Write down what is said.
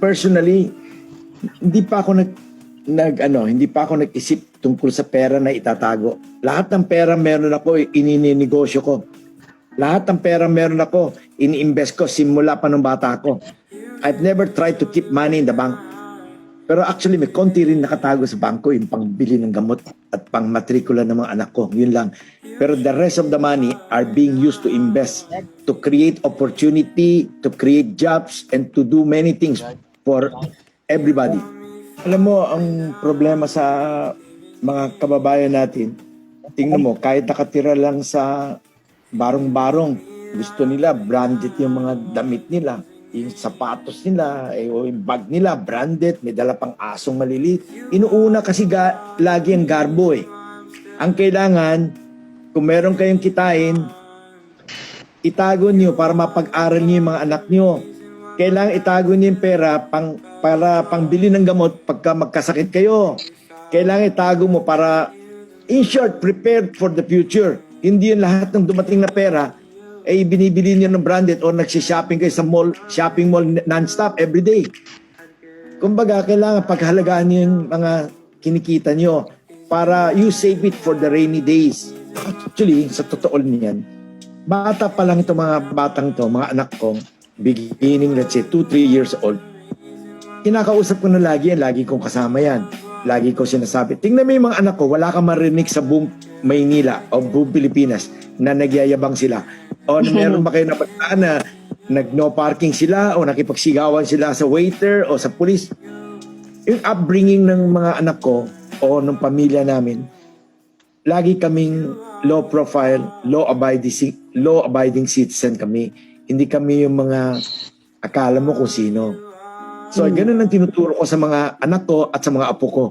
personally, hindi pa ako nag-isip tungkol sa pera na itatago. Lahat ng pera meron ako, inininegosyo ko. Lahat ng pera meron ako, ini-invest ko simula pa nung bata ako. I've never tried to keep money in the bank. Pero actually, may konti rin nakatago sa bangko, yung pangbili ng gamot at pang matrikula ng mga anak ko. Yun lang. Pero the rest of the money are being used to invest, to create opportunity, to create jobs, and to do many things for everybody. Alam mo, ang problema sa mga kababayan natin, tingnan mo, kahit nakatira lang sa barong-barong, gusto nila, branded yung mga damit nila. Yung sapatos nila, o yung bag nila, branded, may dala pang asong maliliit. Inuuna kasi lagi ang garbo eh. Ang kailangan, kung meron kayong kitain, itago niyo para mapag-aral niyo yung mga anak niyo. Kailangan itago niyo yung pera para pangbili ng gamot pagka magkasakit kayo. Kailangan itago mo para, in short, prepared for the future. Hindi yung lahat ng dumating na pera ay binibili niyo ng branded o nagsishopping kayo sa mall, shopping mall non-stop every day. Kumbaga, kailangan paghalagaan niyo yung mga kinikita niyo para you save it for the rainy days. Actually, sa totoo niyan, bata pa lang itong mga batang to, mga anak ko, beginning, let's say, 2-3 years old, kinakausap ko na lagi yan, lagi kong kasama yan. Lagi ko sinasabi, tingnan mo yung mga anak ko, wala kang marinig sa buong Maynila o buong Pilipinas na nagyayabang sila. O meron ba kayo napataan na nag-no parking sila o nakipagsigawan sila sa waiter o sa police? Yung upbringing ng mga anak ko o ng pamilya namin, lagi kaming low profile, law abiding citizen kami. Hindi kami yung mga akala mo kung sino. So, ganun ang tinuturo ko sa mga anak ko at sa mga apo ko.